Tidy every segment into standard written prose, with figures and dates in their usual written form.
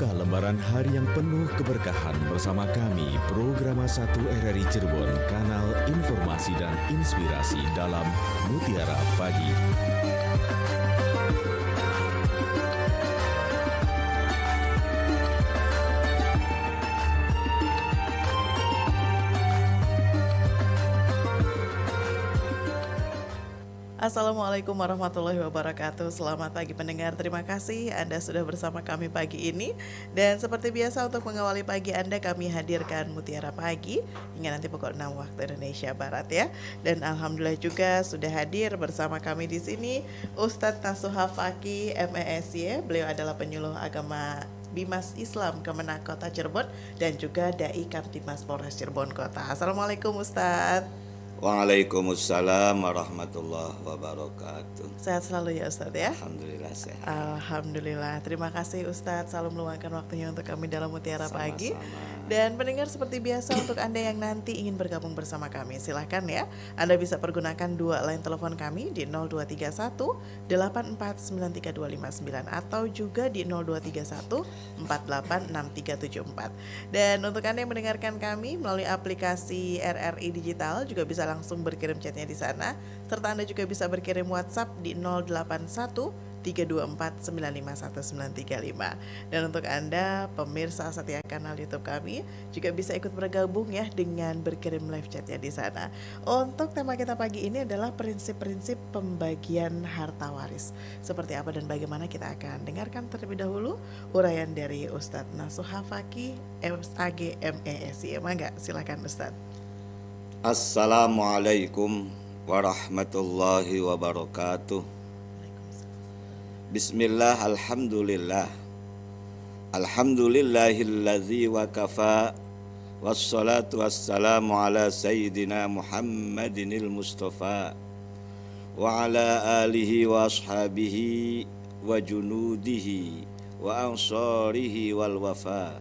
Buka lembaran hari yang penuh keberkahan bersama kami, Programa 1 RRI Cirebon, kanal informasi dan inspirasi dalam Mutiara Pagi. Assalamualaikum warahmatullahi wabarakatuh. Selamat pagi pendengar, terima kasih Anda sudah bersama kami pagi ini. Dan seperti biasa untuk mengawali pagi Anda, kami hadirkan Mutiara Pagi hingga nanti pukul 6 waktu Indonesia Barat ya. Dan alhamdulillah juga sudah hadir bersama kami di sini Ustadz Nasuha Fakih MESY. Beliau adalah penyuluh agama Bimas Islam Kemenak Kota Cirebon dan juga Dai Kamtibmas Polres Cirebon Kota. Assalamualaikum Ustadz. Waalaikumsalam warahmatullahi wabarakatuh. Sehat selalu ya Ustadz ya. Alhamdulillah sehat. Alhamdulillah. Terima kasih Ustadz selalu meluangkan waktunya untuk kami dalam Mutiara Pagi. Sama-sama. Dan pendengar seperti biasa untuk Anda yang nanti ingin bergabung bersama kami, silahkan ya. Anda bisa pergunakan dua line telepon kami di 0231 849329 atau juga di 0231 486374. Dan untuk Anda yang mendengarkan kami melalui aplikasi RRI Digital juga bisa langsung berkirim chatnya di sana. Serta Anda juga bisa berkirim WhatsApp di 081 324 951 935. Dan untuk Anda pemirsa setia kanal YouTube kami juga bisa ikut bergabung ya dengan berkirim live chatnya di sana. Untuk tema kita pagi ini adalah prinsip-prinsip pembagian harta waris. Seperti apa dan bagaimana kita akan dengarkan terlebih dahulu uraian dari Ustadz Nasuha Fakih SAG MESY. Mangga silakan Ustadz. Assalamualaikum warahmatullahi wabarakatuh. Bismillah, alhamdulillah. Alhamdulillahilladzi wa kafa. Wassalatu wassalamu ala sayyidina Muhammadinil Mustafa wa ala alihi wa ashabihi wa junudihi wa ansarihi wal wafa.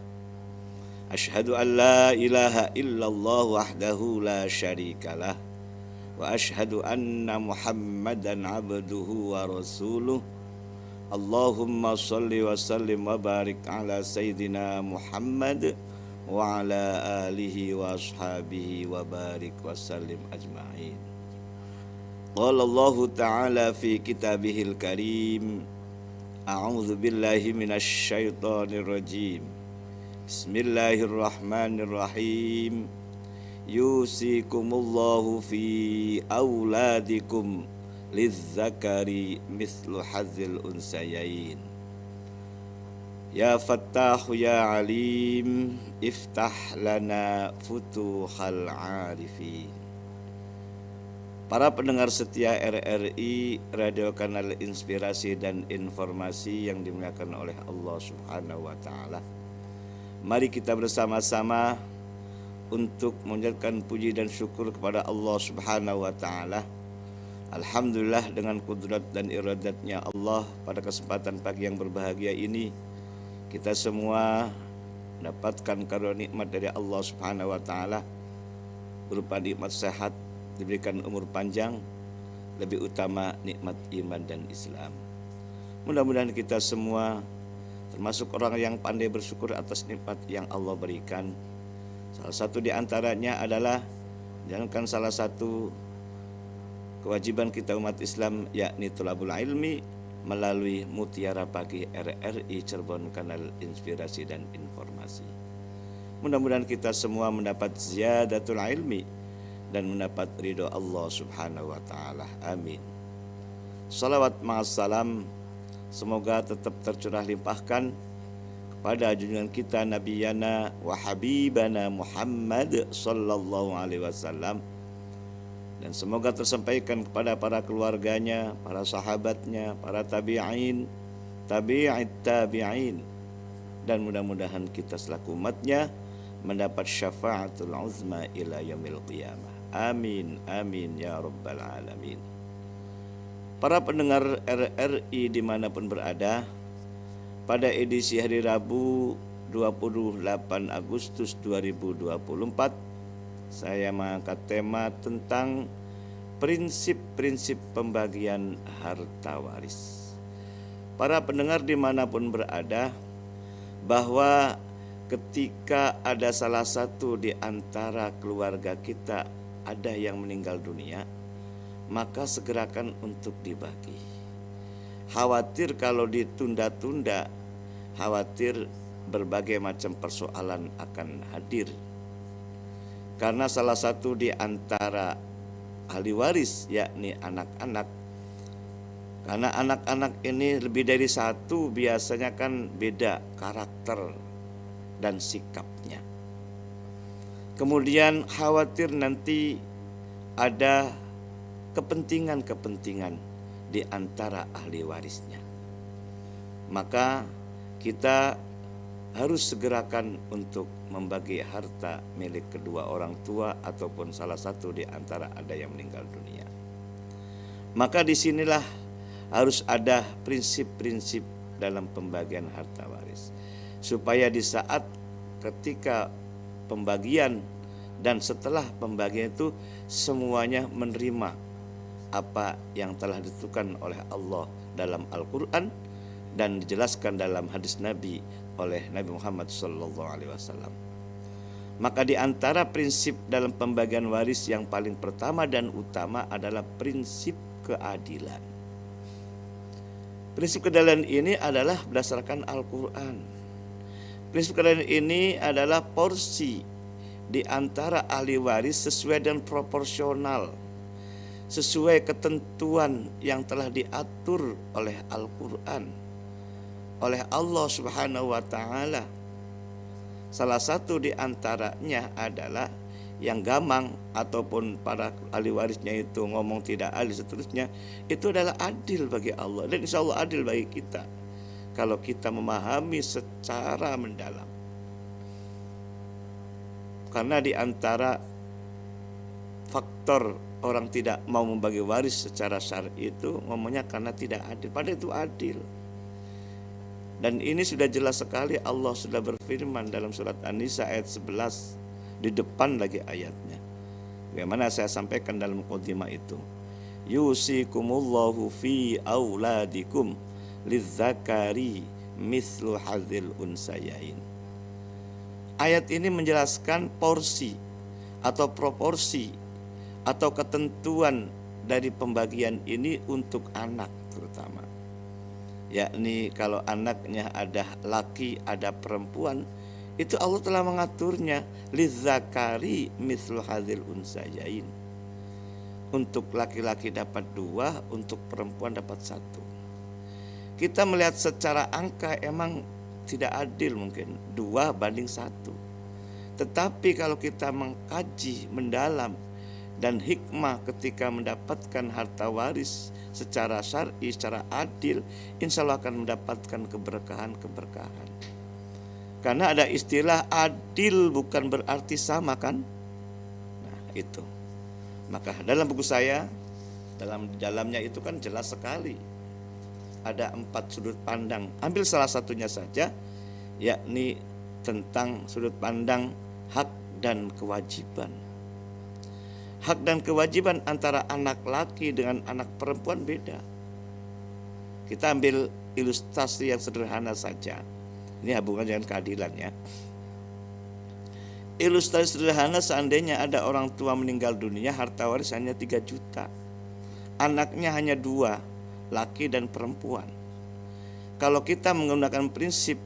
Ashhadu an la ilaha illallah wahdahu la syarikalah wa ashhadu anna Muhammadan abduhu wa rasuluh. Allahumma salli wa sallim wa barik ala Sayyidina Muhammad wa ala alihi wa ashabihi wa barik wa sallim ajma'in. Qala Allah ta'ala fi kitabihil karim. A'udzu billahi minasy syaithanir rajim. Bismillahirrahmanirrahim. Yusikumullahu fi auladikum lizzakari mislu hazzil unsayain. Ya Fattahu ya Alim, iftah lana futuhal arifin. Para pendengar setia RRI, Radio Kanal Inspirasi dan Informasi yang dimuliakan oleh Allah Subhanahu wa Ta'ala, mari kita bersama-sama untuk mengucapkan puji dan syukur kepada Allah Subhanahu wa Ta'ala. Alhamdulillah, dengan kudrat dan iradatnya Allah, pada kesempatan pagi yang berbahagia ini kita semua mendapatkan karunia nikmat dari Allah Subhanahu wa Ta'ala berupa nikmat sehat, diberikan umur panjang, lebih utama nikmat iman dan Islam. Mudah-mudahan kita semua termasuk orang yang pandai bersyukur atas nikmat yang Allah berikan. Salah satu di antaranya adalah jangankan salah satu kewajiban kita umat Islam, yakni thalabul ilmi melalui Mutiara Pagi RRI Cirebon, kanal inspirasi dan informasi. Mudah-mudahan kita semua mendapat ziyadatul ilmi dan mendapat ridho Allah Subhanahu wa Ta'ala. Amin. Salawat ma'assalam semoga tetap tercurah limpahkan kepada junjungan kita Nabiyana wa Habibana Muhammad sallallahu alaihi wasallam, dan semoga tersampaikan kepada para keluarganya, para sahabatnya, para tabi'in, tabi'it tabi'in, dan mudah-mudahan kita selaku umatnya mendapat syafaatul uzma ila yaumil qiyamah. Amin, amin ya rabbal alamin. Para pendengar RRI dimanapun berada, pada edisi hari Rabu 28 Agustus 2024, saya mengangkat tema tentang prinsip-prinsip pembagian harta waris. Para pendengar dimanapun berada, bahwa ketika ada salah satu di antara keluarga kita ada yang meninggal dunia, maka segerakan untuk dibagi. Khawatir kalau ditunda-tunda, khawatir berbagai macam persoalan akan hadir. Karena salah satu di antara ahli waris yakni anak-anak. Karena anak-anak ini lebih dari satu biasanya kan beda karakter dan sikapnya. Kemudian khawatir nanti ada kepentingan-kepentingan di antara ahli warisnya. Maka kita harus segerakan untuk membagi harta milik kedua orang tua ataupun salah satu di antara ada yang meninggal dunia. Maka disinilah harus ada prinsip-prinsip dalam pembagian harta waris, supaya di saat ketika pembagian dan setelah pembagian itu semuanya menerima apa yang telah ditentukan oleh Allah dalam Al-Quran dan dijelaskan dalam hadis Nabi oleh Nabi Muhammad SAW. Maka di antara prinsip dalam pembagian waris yang paling pertama dan utama adalah prinsip keadilan. Prinsip keadilan ini adalah berdasarkan Al-Quran. Prinsip keadilan ini adalah porsi di antara ahli waris sesuai dan proporsional, sesuai ketentuan yang telah diatur oleh Al-Quran, oleh Allah Subhanahu wa Ta'ala. Salah satu di antaranya adalah yang gamang ataupun para ahli warisnya itu ngomong tidak adil seterusnya, itu adalah adil bagi Allah dan insya Allah adil bagi kita kalau kita memahami secara mendalam. Karena di antara faktor orang tidak mau membagi waris secara syar'i itu ngomongnya karena tidak adil, padahal itu adil. Dan ini sudah jelas sekali Allah sudah berfirman dalam surat An-Nisa ayat 11 di depan lagi ayatnya. Bagaimana saya sampaikan dalam muqaddimah itu. Yusikumullahu fi auladikum lizzakari mislu hadzil unsayain. Ayat ini menjelaskan porsi atau proporsi atau ketentuan dari pembagian ini untuk anak terutama. Yakni kalau anaknya ada laki, ada perempuan, itu Allah telah mengaturnya lizzakari mislu hadzil unsayain. Untuk laki-laki dapat 2, untuk perempuan dapat 1. Kita melihat secara angka emang tidak adil mungkin 2:1. Tetapi kalau kita mengkaji mendalam dan hikmah ketika mendapatkan harta waris secara syar'i, secara adil, insya Allah akan mendapatkan keberkahan-keberkahan. Karena ada istilah adil bukan berarti sama kan? Nah itu. Maka dalam buku saya, dalamnya itu kan jelas sekali. Ada 4 sudut pandang. Ambil salah satunya saja, yakni tentang sudut pandang hak dan kewajiban. Hak dan kewajiban antara anak laki dengan anak perempuan beda. Kita ambil ilustrasi yang sederhana saja. Ini hubungan dengan keadilan ya. Ilustrasi sederhana, seandainya ada orang tua meninggal dunia, harta waris hanya 3 juta. Anaknya hanya 2, laki dan perempuan. Kalau kita menggunakan prinsip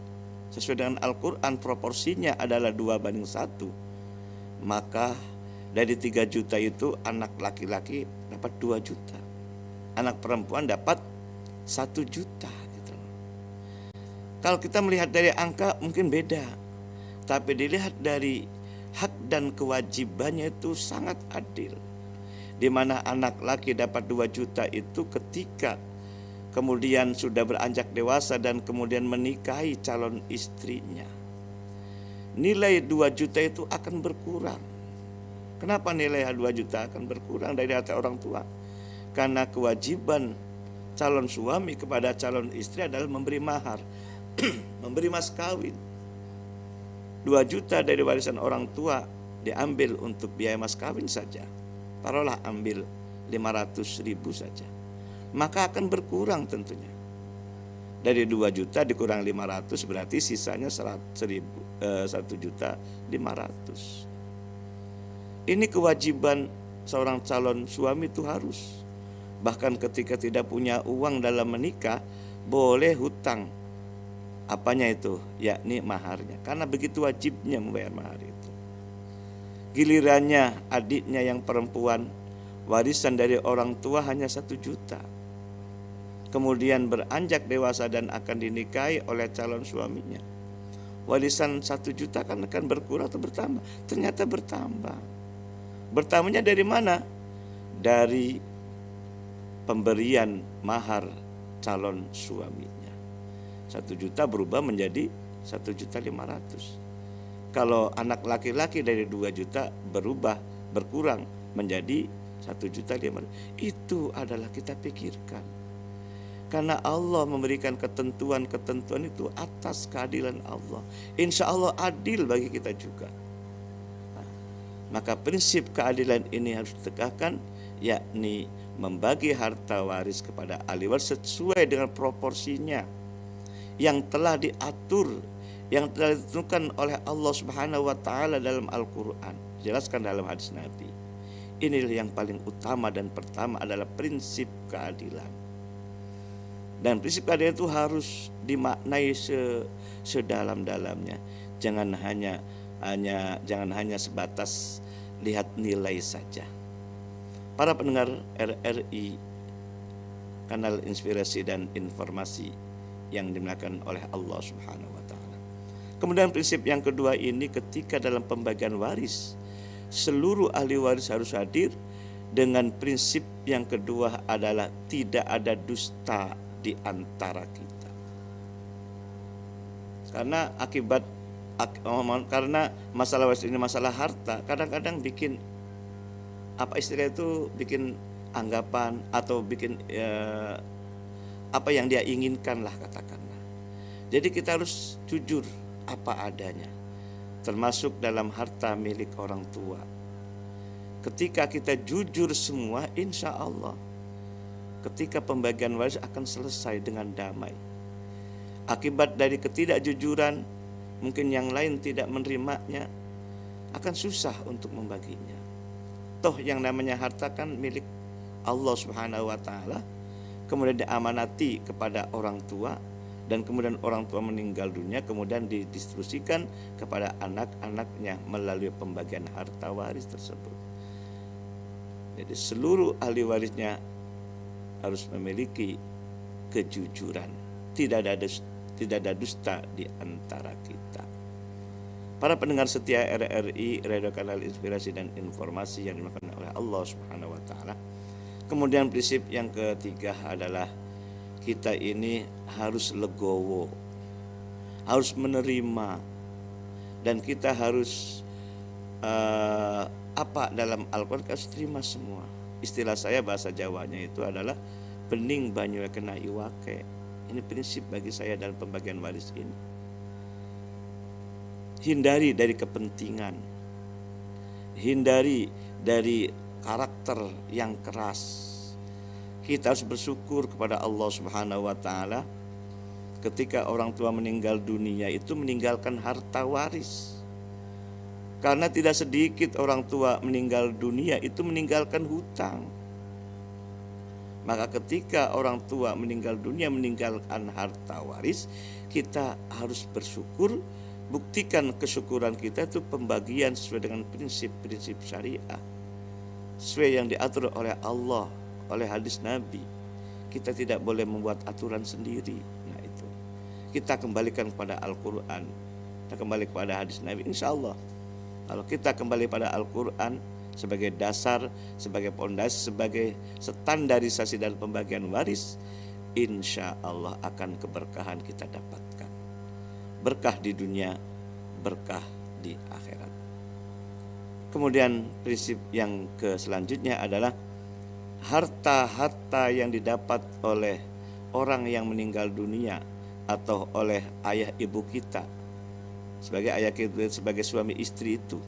sesuai dengan Al-Quran, proporsinya adalah 2:1, maka dari 3 juta itu anak laki-laki dapat 2 juta, anak perempuan dapat 1 juta gitu. Kalau kita melihat dari angka mungkin beda, tapi dilihat dari hak dan kewajibannya itu sangat adil. Di mana anak laki dapat 2 juta itu ketika kemudian sudah beranjak dewasa dan kemudian menikahi calon istrinya, nilai 2 juta itu akan berkurang. Kenapa nilai 2 juta akan berkurang dari harta orang tua? Karena kewajiban calon suami kepada calon istri adalah memberi mahar, memberi mas kawin. 2 juta dari warisan orang tua diambil untuk biaya mas kawin saja. Taruhlah ambil 500.000 saja. Maka akan berkurang tentunya. Dari 2 juta dikurang 500 berarti sisanya 1.500.000. Ini kewajiban seorang calon suami itu harus. Bahkan ketika tidak punya uang dalam menikah, boleh hutang. Apanya itu? Yakni maharnya. Karena begitu wajibnya membayar mahar itu. Gilirannya adiknya yang perempuan, warisan dari orang tua hanya 1 juta. Kemudian beranjak dewasa dan akan dinikahi oleh calon suaminya. Warisan 1 juta kan akan berkurang atau bertambah? Ternyata bertambah. Bertambahnya dari mana? Dari pemberian mahar calon suaminya. 1 juta berubah menjadi 1.500.000. Kalau anak laki-laki dari 2 juta berkurang menjadi 1.500.000. Itu adalah kita pikirkan. Karena Allah memberikan ketentuan-ketentuan itu atas keadilan Allah. Insya Allah adil bagi kita juga. Nah, maka prinsip keadilan ini harus ditegakkan, yakni membagi harta waris kepada ahli waris sesuai dengan proporsinya yang telah diatur, yang telah ditentukan oleh Allah Subhanahu wa taala dalam Al-Qur'an, jelaskan dalam hadis Nabi. Inilah yang paling utama dan pertama adalah prinsip keadilan. Dan prinsip keadilan itu harus dimaknai sedalam-dalamnya. Jangan hanya sebatas lihat nilai saja. Para pendengar RRI, kanal inspirasi dan informasi yang dimuliakan oleh Allah Subhanahu wa taala. Kemudian prinsip yang kedua ini, ketika dalam pembagian waris, seluruh ahli waris harus hadir. Dengan prinsip yang kedua adalah tidak ada dusta di antara kita. Karena masalah waris ini masalah harta, kadang-kadang bikin bikin anggapan atau bikin apa yang dia inginkan lah, katakanlah. Jadi kita harus jujur apa adanya, termasuk dalam harta milik orang tua. Ketika kita jujur semua, insya Allah ketika pembagian waris akan selesai dengan damai. Akibat dari ketidakjujuran, mungkin yang lain tidak menerimanya, akan susah untuk membaginya. Toh yang namanya harta kan milik Allah Subhanahu wa taala, kemudian diamanati kepada orang tua, dan kemudian orang tua meninggal dunia, kemudian didistribusikan kepada anak-anaknya melalui pembagian harta waris tersebut. Jadi seluruh ahli warisnya harus memiliki kejujuran, tidak ada dusta di antara kita. Para pendengar setia RRI, Radio Kanal Inspirasi dan Informasi yang dimakan oleh Allah Subhanahu wa taala. Kemudian prinsip yang ketiga adalah kita ini harus legowo, harus menerima, dan kita harus dalam Al-Quran harus terima semua. Istilah saya bahasa Jawanya itu adalah bening banyu kena iwake. Ini prinsip bagi saya dalam pembagian waris ini. Hindari dari kepentingan, hindari dari karakter yang keras. Kita harus bersyukur kepada Allah Subhanahu wa taala ketika orang tua meninggal dunia itu meninggalkan harta waris. Karena tidak sedikit orang tua meninggal dunia itu meninggalkan hutang. Maka ketika orang tua meninggal dunia meninggalkan harta waris, kita harus bersyukur. Buktikan kesyukuran kita itu pembagian sesuai dengan prinsip-prinsip syariah, sesuai yang diatur oleh Allah, oleh hadis Nabi. Kita tidak boleh membuat aturan sendiri. Nah itu, kita kembalikan kepada Al-Quran, kita kembali kepada hadis Nabi. Insya Allah kalau kita kembali pada Al-Quran sebagai dasar, sebagai pondasi, sebagai standarisasi dalam pembagian waris, insya Allah akan keberkahan kita dapatkan. Berkah di dunia, berkah di akhirat. Kemudian prinsip yang selanjutnya adalah harta-harta yang didapat oleh orang yang meninggal dunia atau oleh ayah ibu kita, sebagai ayah kita, sebagai suami istri itu,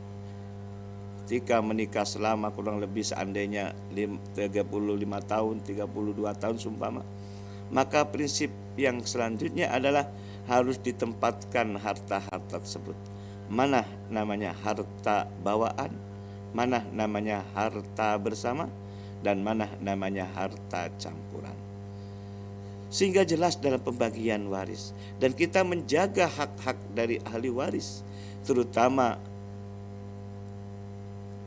ketika menikah selama kurang lebih seandainya 35 tahun, 32 tahun seumpama, maka prinsip yang selanjutnya adalah harus ditempatkan harta-harta tersebut. Mana namanya harta bawaan, mana namanya harta bersama, dan mana namanya harta campuran. Sehingga jelas dalam pembagian waris. Dan kita menjaga hak-hak dari ahli waris, terutama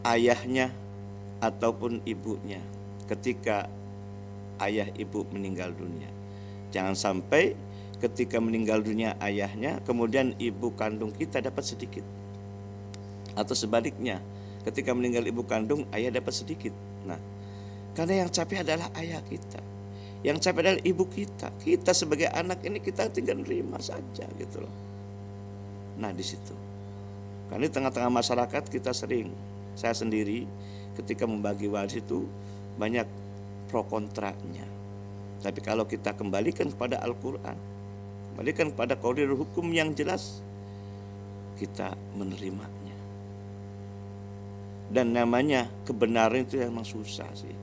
ayahnya ataupun ibunya ketika ayah ibu meninggal dunia. Jangan sampai ketika meninggal dunia ayahnya, kemudian ibu kandung kita dapat sedikit. Atau sebaliknya, ketika meninggal ibu kandung, ayah dapat sedikit. Nah, karena yang capek adalah ayah kita, yang capek adalah ibu kita. Kita sebagai anak ini kita tinggal nerima saja gitu loh. Nah di situ, karena di tengah-tengah masyarakat kita sering, saya sendiri ketika membagi waris itu banyak pro kontranya. Tapi kalau kita kembalikan kepada Al-Quran, kembalikan kepada koridor hukum yang jelas, kita menerimanya. Dan namanya kebenaran itu memang susah sih.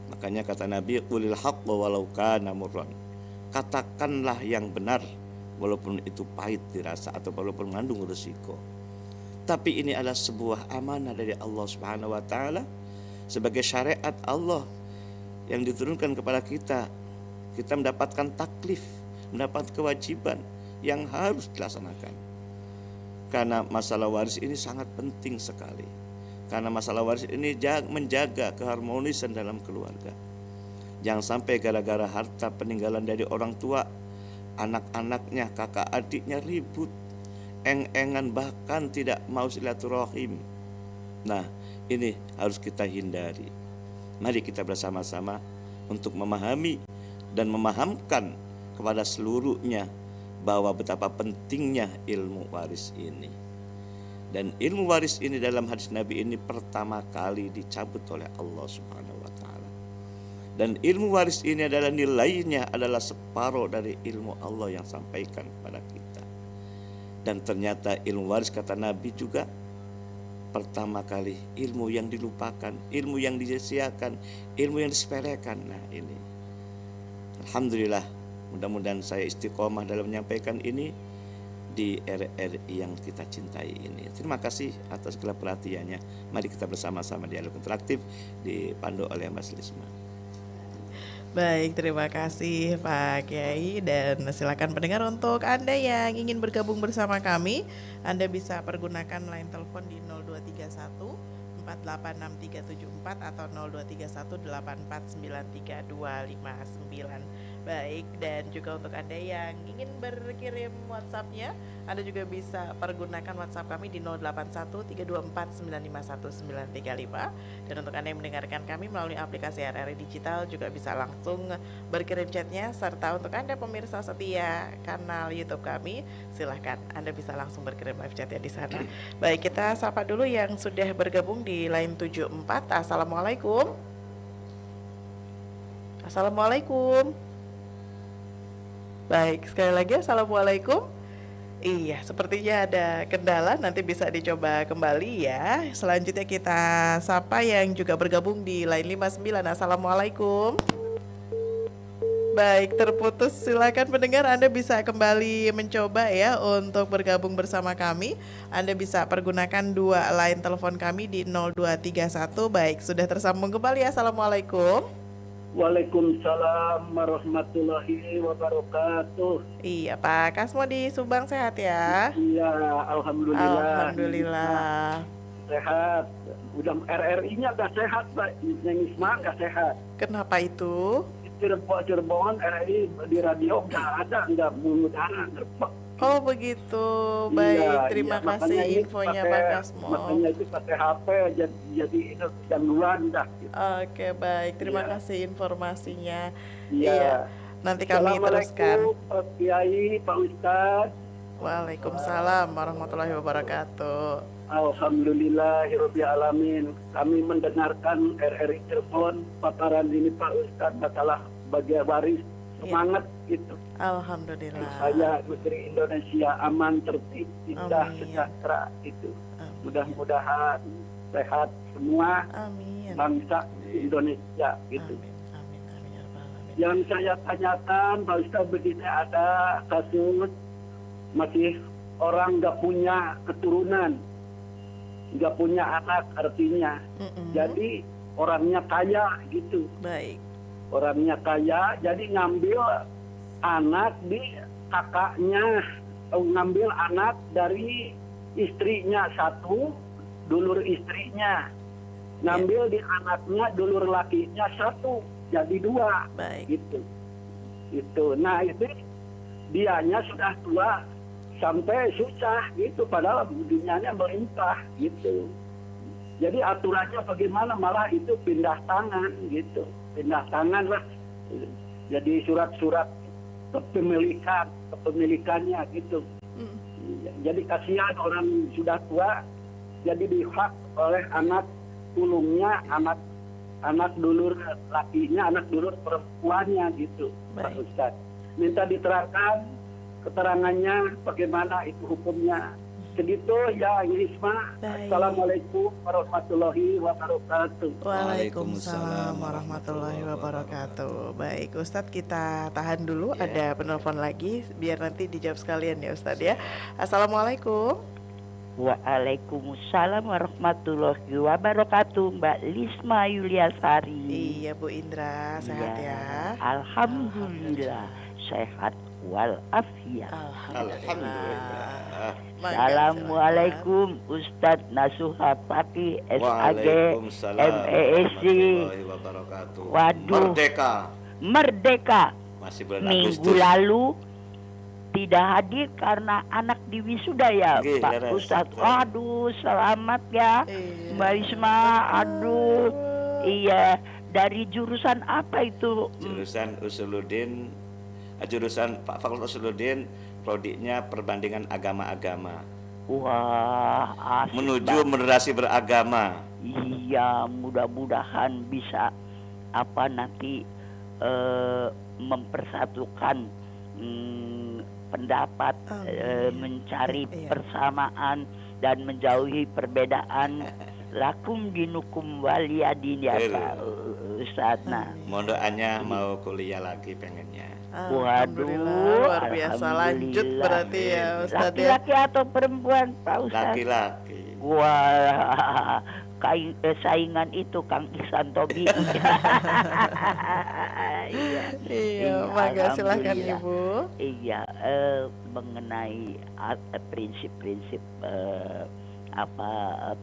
Makanya kata Nabi, qulil haqqa walau kana murran. Katakanlah yang benar walaupun itu pahit dirasa atau walaupun mengandung risiko. Tapi ini adalah sebuah amanah dari Allah Subhanahu wa taala sebagai syariat Allah yang diturunkan kepada kita. Kita mendapatkan taklif, mendapat kewajiban yang harus dilaksanakan. Karena masalah waris ini sangat penting sekali. Karena masalah waris ini menjaga keharmonisan dalam keluarga. Jangan sampai gara-gara harta peninggalan dari orang tua, anak-anaknya, kakak adiknya ribut, eng-engan, bahkan tidak mau silaturahim. Nah, ini harus kita hindari. Mari kita bersama-sama untuk memahami dan memahamkan kepada seluruhnya bahwa betapa pentingnya ilmu waris ini. Dan ilmu waris ini dalam hadis Nabi ini pertama kali dicabut oleh Allah Subhanahu wa taala. Dan ilmu waris ini adalah nilainya adalah separuh dari ilmu Allah yang sampaikan kepada kita. Dan ternyata ilmu waris kata Nabi juga pertama kali ilmu yang dilupakan, ilmu yang disia-siakan, ilmu yang disepelekan. Nah ini, alhamdulillah, mudah-mudahan saya istiqomah dalam menyampaikan ini di RRI yang kita cintai ini. Terima kasih atas segala perhatiannya. Mari kita bersama-sama dialog interaktif dipandu oleh Mas Lisma. Baik, terima kasih Pak Kiai, dan silakan pendengar untuk Anda yang ingin bergabung bersama kami, Anda bisa pergunakan line telepon di 0231 486374 atau 0231849329. Baik, dan juga untuk Anda yang ingin berkirim WhatsApp-nya, Anda juga bisa pergunakan WhatsApp kami di 081324951935. Dan untuk Anda yang mendengarkan kami melalui aplikasi RRI Digital juga bisa langsung berkirim chatnya. Serta untuk Anda pemirsa setia kanal YouTube kami, silahkan Anda bisa langsung berkirim live chatnya di sana. Baik, kita sapa dulu yang sudah bergabung di line 74. Assalamualaikum. Assalamualaikum. Baik, sekali lagi assalamualaikum. Iya, sepertinya ada kendala, nanti bisa dicoba kembali ya. Selanjutnya kita sapa yang juga bergabung di line 59. Assalamualaikum. Baik, terputus. Silakan pendengar, Anda bisa kembali mencoba ya untuk bergabung bersama kami. Anda bisa pergunakan dua line telepon kami di 0231. Baik, sudah tersambung kembali. Assalamualaikum. Waalaikumsalam warahmatullahi wabarakatuh. Iya Pak, Kasmo di Subang sehat ya? Iya, alhamdulillah. Alhamdulillah. Sehat. Udah RRI-nya gak sehat, Pak. Neng Isma gak sehat. Kenapa itu? Cirebon RRI di radio gak ada, gak mengudara. Oh begitu, baik. Terima kasih infonya Pak Kasmo. Makanya itu pakai HP, jadi itu gangguan dah. Gitu. Oke, baik. Terima kasih informasinya. Iya. Iya. Nanti kami teruskan. Pak Kiai, Pak Ustadz. Waalaikumsalam warahmatullahi wabarakatuh. Alhamdulillahirabbil alamin. Kami mendengarkan RRI Cirebon paparan ini Pak Ustadz masalah bagian waris. Semangat gitu. Alhamdulillah. Saya negeri Indonesia aman, tertib, indah, sejahtera itu. Mudah-mudahan sehat semua. Amin. Bangsa Indonesia gitu. Amin. Amin. Amin. Ya Rabbal Alamin. Yang saya tanyakan, Pak Ustaz, begini, ada kasus masih orang nggak punya keturunan, nggak punya anak artinya. Jadi orangnya kaya gitu. Baik. Orangnya kaya, jadi ngambil anak di kakaknya, ngambil anak dari istrinya satu, dulur istrinya. Ngambil di anaknya, dulur lakinya satu, jadi dua. Baik. Gitu. Nah itu dianya sudah tua sampai susah gitu, padahal dunianya melimpah gitu. Jadi aturannya bagaimana, malah itu pindah tangan gitu, pindah tangan lah. Jadi surat-surat kepemilikannya gitu. Jadi kasihan orang sudah tua, jadi dihak oleh anak sulungnya, anak dulur lakinya, anak dulur perempuannya gitu. Pak Ustaz, minta diterangkan keterangannya bagaimana itu hukumnya. Segitu ya Isma. Assalamualaikum warahmatullahi wabarakatuh. Waalaikumsalam warahmatullahi wabarakatuh. Baik Ustadz, kita tahan dulu, ada penelpon lagi biar nanti dijawab sekalian ya Ustadz ya. Assalamualaikum. Waalaikumsalam warahmatullahi wabarakatuh. Mbak Lisma Yuliasari. Iya Bu Indra, sehat ya? Alhamdulillah sehat walafiat. Alhamdulillah. Assalamualaikum Ustadz Nasuha Fakih SAG MESC. Waduh, merdeka. Masih bulan Minggu Agustus. lalu tidak hadir karena anak di wisuda ya Pak Ustadz. Aduh, selamat ya Mbak Isma. Aduh, iya, dari jurusan apa itu? Jurusan Usuluddin, jurusan Pak Fakultas Usuluddin, prodinya perbandingan agama-agama. Wah, asik Menuju banget. moderasi beragama. Iya, mudah-mudahan bisa nanti mempersatukan pendapat, mencari persamaan dan menjauhi perbedaan. Lakum dinukum waliyadin ya Pak Ustadz. Nah, Mohon doanya mau kuliah lagi pengennya. Alhamdulillah, luar biasa. Lanjut berarti ya Ustadz ya. Laki-laki atau perempuan Pak Ustadz? Laki-laki. Wah, saingan itu Kang Ihsan Tobi. Iya, mangga silakan alhamdulillah. Ibu. Iya, mengenai prinsip-prinsip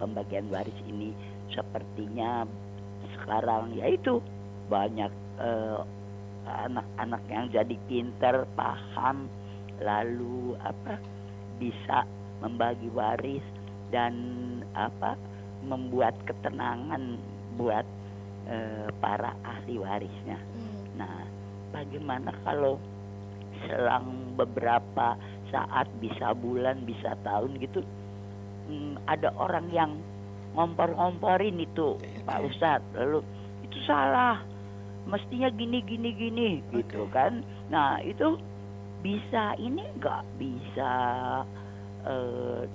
pembagian waris ini, sepertinya sekarang yaitu banyak anak-anak yang jadi pinter, paham, lalu bisa membagi waris dan membuat ketenangan buat para ahli warisnya. Nah, bagaimana kalau selang beberapa saat, bisa bulan, bisa tahun gitu, ada orang yang ngompor-ngomporin itu Pak Ustadz, lalu itu salah, mestinya gini gitu kan. Nah itu bisa, ini nggak bisa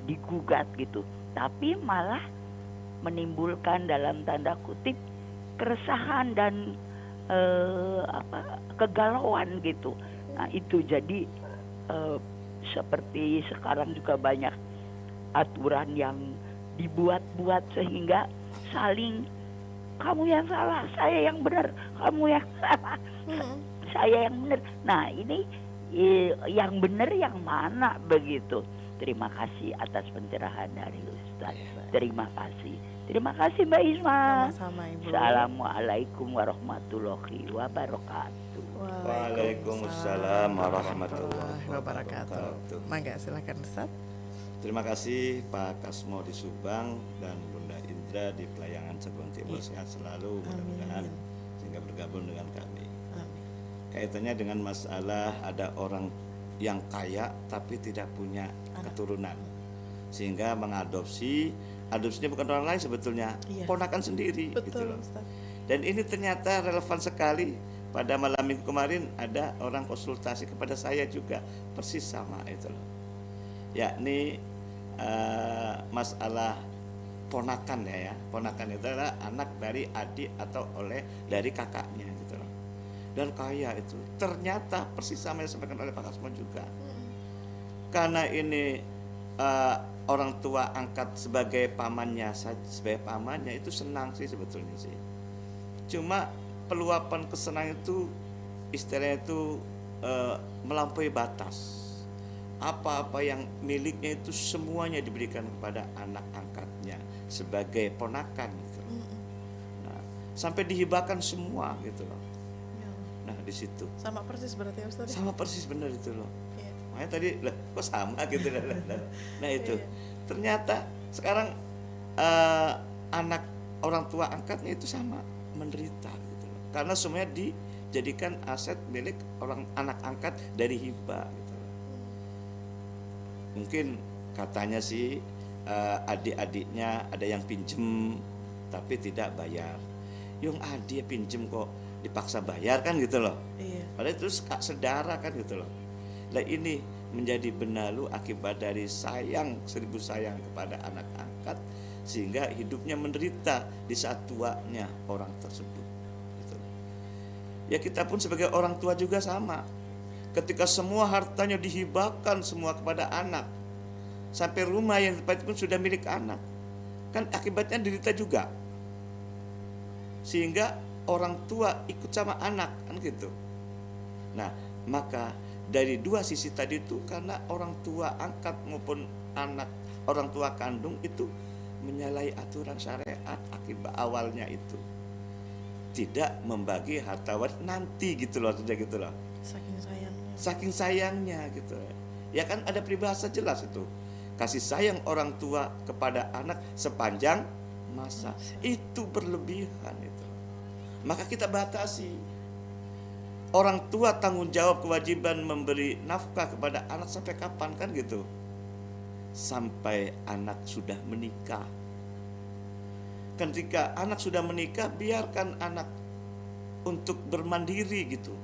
digugat gitu, tapi malah menimbulkan dalam tanda kutip keresahan dan kegalauan gitu. Nah itu jadi seperti sekarang juga banyak aturan yang dibuat-buat sehingga saling, kamu yang salah, saya yang benar, kamu yang salah, saya yang benar. Nah ini yang benar yang mana begitu. Terima kasih atas pencerahan dari Ustaz. Terima kasih Mbak Isma. Sama-sama Ibu. Assalamualaikum warahmatullahi wabarakatuh. Waalaikumsalam warahmatullahi wabarakatuh. Mangga silakan Ustaz. Terima kasih Pak Kasmo di Subang dan Bunda Indra di Pelayangan Cirebon Timur. Sehat selalu mudah-mudahan sehingga bergabung dengan kami. Kaitannya dengan masalah ada orang yang kaya tapi tidak punya keturunan, sehingga adopsinya bukan orang lain sebetulnya, ponakan sendiri. Betul, gitu loh. Ustaz. Dan ini ternyata relevan sekali. Pada malam minggu kemarin ada orang konsultasi kepada saya juga persis sama itu loh, yakni masalah ponakan ya. Ponakan itu adalah anak dari adik atau dari kakaknya gitu loh. dan kaya itu. Ternyata persis sama yang disampaikan oleh Pak Kasmo juga. Karena ini orang tua angkat sebagai pamannya, itu senang sih sebetulnya sih. Cuma peluapan kesenangan itu istilahnya itu melampaui batas. Apa-apa yang miliknya itu semuanya diberikan kepada anak angkatnya sebagai ponakan gitu. Nah, sampai dihibahkan semua gitu loh. Ya. Nah, di situ. Sama persis berarti ya Ustaz? Sama persis benar itu loh. Iya. Makanya tadi lah kok sama gitu. Nah itu. Iya. Ternyata sekarang anak orang tua angkatnya itu sama menderita gitu loh. Karena semuanya dijadikan aset milik orang anak angkat dari hibah gitu. Mungkin katanya sih adik-adiknya ada yang pinjem tapi tidak bayar. Yung adik pinjem kok dipaksa bayar kan gitu loh. Iya. Padahal itu saudara kan gitu loh. Nah ini menjadi benalu akibat dari sayang, seribu sayang kepada anak angkat, sehingga hidupnya menderita di saat tuanya orang tersebut gitu. Ya kita pun sebagai orang tua juga sama. Ketika semua hartanya dihibahkan semua kepada anak, sampai rumah yang tempat pun sudah milik anak, kan akibatnya derita juga. Sehingga orang tua ikut sama anak kan gitu. Nah, maka dari dua sisi tadi itu, karena orang tua angkat maupun anak orang tua kandung itu menyalahi aturan syariat akibat awalnya itu tidak membagi harta waris nanti gitu loh, sudah gitu loh. Saking sayangnya gitu. Ya kan ada peribahasa jelas itu. Kasih sayang orang tua kepada anak sepanjang masa. Itu berlebihan itu. Maka kita batasi. Orang tua tanggung jawab kewajiban memberi nafkah kepada anak sampai kapan kan gitu? Sampai anak sudah menikah. Ketika anak sudah menikah, biarkan anak untuk bermandiri gitu.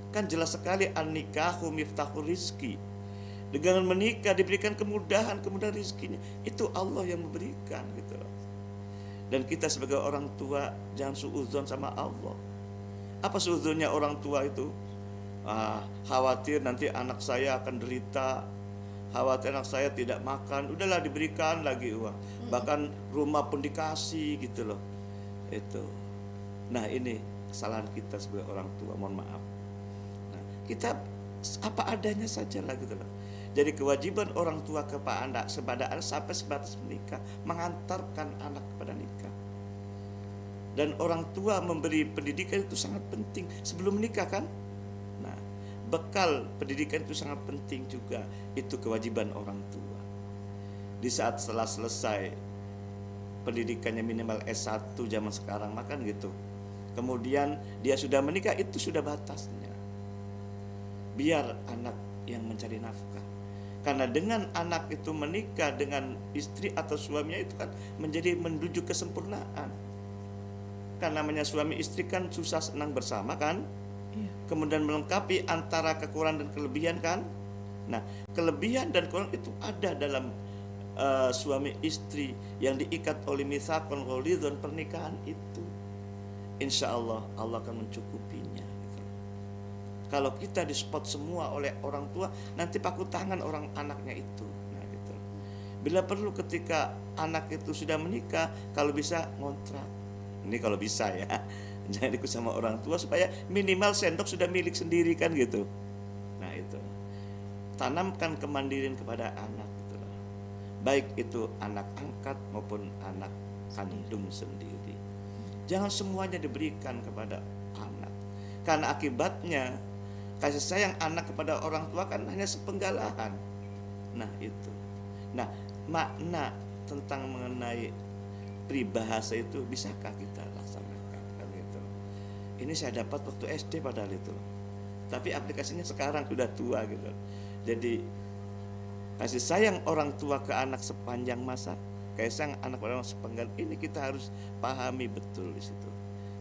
Kan jelas sekali an-nikahu miftahur rizki. Dengan menikah diberikan kemudahan rizkinya. Itu Allah yang memberikan gitu. Dan kita sebagai orang tua jangan suudzon sama Allah. Apa suudzonnya orang tua itu? Khawatir nanti anak saya akan derita, khawatir anak saya tidak makan, udahlah diberikan lagi uang. Bahkan rumah pun dikasih gitu loh. Itu. Nah ini kesalahan kita sebagai orang tua, mohon maaf. Kita apa adanya saja lah gitu loh. Jadi kewajiban orang tua kepada anak sampai sebatas menikah, mengantarkan anak kepada nikah. Dan orang tua memberi pendidikan itu sangat penting sebelum menikah kan. Nah, bekal pendidikan itu sangat penting juga. Itu kewajiban orang tua. Di saat setelah selesai pendidikannya minimal S1 zaman sekarang makan gitu. Kemudian dia sudah menikah, itu sudah batasnya. Biar anak yang mencari nafkah. Karena dengan anak itu menikah dengan istri atau suaminya itu kan menjadi menuju kesempurnaan. Karena namanya suami istri kan susah senang bersama kan. Kemudian melengkapi antara kekurangan dan kelebihan kan. Nah, kelebihan dan kekurangan itu ada dalam suami istri yang diikat oleh mitsaqul ghalidh pernikahan itu. Insya Allah Allah akan mencukupinya. Kalau kita di-spot semua oleh orang tua, nanti paku tangan orang anaknya itu. Nah, gitu. Bila perlu ketika anak itu sudah menikah, kalau bisa ngontrak. Ini kalau bisa ya. Jangan ikut sama orang tua supaya minimal sendok sudah milik sendiri kan gitu. Nah, itu. Tanamkan kemandirian kepada anak gitu. Baik itu anak angkat maupun anak kandung sendiri. Jangan semuanya diberikan kepada anak. Karena akibatnya kasih sayang anak kepada orang tua kan hanya sepenggalahan. Nah itu. Nah makna tentang mengenai peribahasa itu bisakah kita laksanakan kan gitu. Ini saya dapat waktu SD padahal itu. Tapi aplikasinya sekarang sudah tua gitu. Jadi kasih sayang orang tua ke anak sepanjang masa, kasih sayang anak pada orang sepenggal ini kita harus pahami betul di situ.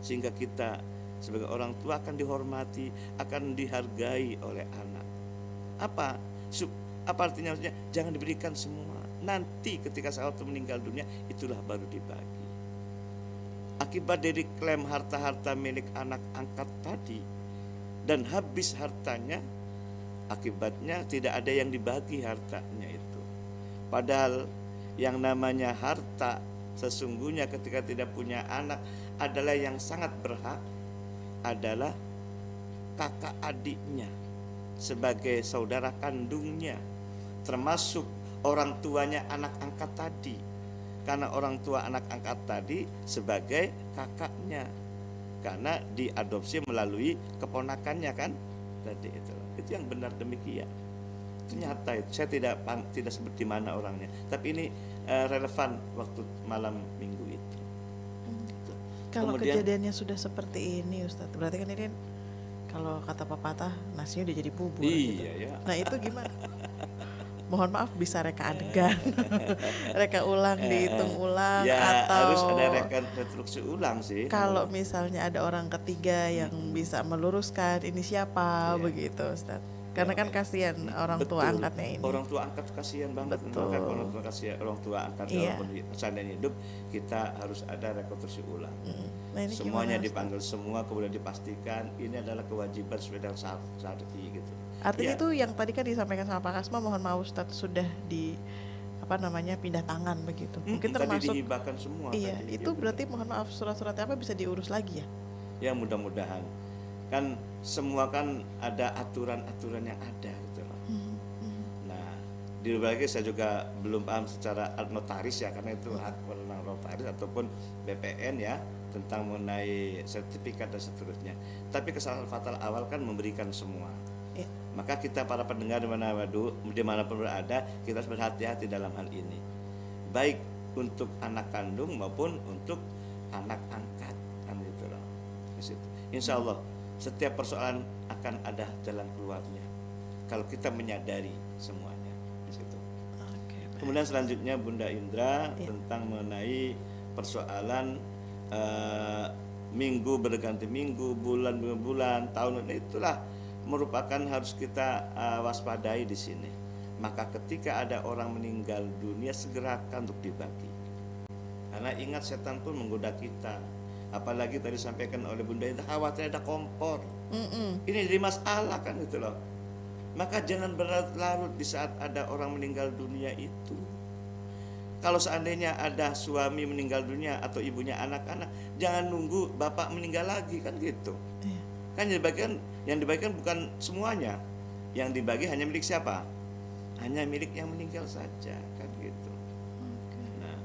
Sehingga kita sebagai orang tua akan dihormati, akan dihargai oleh anak. Apa artinya? Maksudnya jangan diberikan semua. Nanti ketika saat meninggal dunia itulah baru dibagi. Akibat dari klaim harta-harta milik anak angkat tadi, dan habis hartanya, akibatnya tidak ada yang dibagi hartanya itu. Padahal yang namanya harta sesungguhnya ketika tidak punya anak adalah yang sangat berhak adalah kakak adiknya sebagai saudara kandungnya, termasuk orang tuanya anak angkat tadi, karena orang tua anak angkat tadi sebagai kakaknya karena diadopsi melalui keponakannya kan tadi. Itu yang benar demikian, itu nyata. Itu saya tidak sebut di mana orangnya, tapi ini relevan waktu malam minggu itu. Kalau Kemudian, kejadiannya sudah seperti ini Ustadz, berarti kan ini kalau kata pepatah nasinya udah jadi bubur gitu. iya ya. Nah itu gimana? Mohon maaf bisa reka adegan, reka ulang, dihitung ulang, Ya atau harus ada rekonstruksi ulang sih. kalau misalnya ada orang ketiga yang bisa meluruskan ini siapa Iya. begitu Ustadz. Karena kan kasihan orang tua Betul. angkatnya ini. Orang tua angkat kasihan banget. Betul. Maka orang tua kasihan, orang tua angkat Iya. walaupun seandainya hidup, kita harus ada rekonstruksi ulang. Nah, ini Semuanya gimana, Ustadz? dipanggil semua, kemudian dipastikan ini adalah kewajiban sesuai dengan syar'i gitu. Artinya Ya. itu yang tadi kan disampaikan sama Pak Kasma, mohon maaf Ustadz, sudah di pindah tangan begitu. Mungkin Tadi termasuk dihibahkan semua. iya, tadi. itu Ya, berarti mohon maaf surat-suratnya apa bisa diurus lagi ya? ya mudah-mudahan kan semua kan ada aturan-aturan yang ada gitu loh. Nah, di berbagai saya juga belum paham secara notaris ya, karena itu hak wewenang notaris ataupun BPN ya, tentang mengenai sertifikat dan seterusnya. Tapi kesalahan fatal awal kan memberikan semua. Iya. Maka kita para pendengar dimanapun berada, kita harus berhati-hati dalam hal ini, baik untuk anak kandung maupun untuk anak angkat kan gitu loh. Di situ. Insya Allah setiap persoalan akan ada jalan keluarnya kalau kita menyadari semuanya di situ. Oke, baik. Kemudian selanjutnya Bunda Indra Iya. tentang mengenai persoalan minggu berganti minggu, bulan berbulan, tahun, itulah merupakan harus kita waspadai di sini. Maka ketika ada orang meninggal dunia, segerakan untuk dibagi. Karena ingat setan pun menggoda kita. Apalagi tadi disampaikan oleh Bunda Indra, khawatir ada kompor. Ini jadi masalah kan gitu loh. Maka jangan berlarut di saat ada orang meninggal dunia itu. Kalau seandainya ada suami meninggal dunia atau ibunya anak-anak, jangan nunggu bapak meninggal lagi kan gitu. Iya. Kan yang dibagikan bukan semuanya. Yang dibagi hanya milik siapa? Hanya milik yang meninggal saja kan gitu. Nah,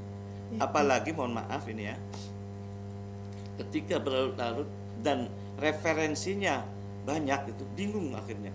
apalagi mohon maaf ini ya, ketika berlarut-larut dan referensinya banyak, itu bingung akhirnya.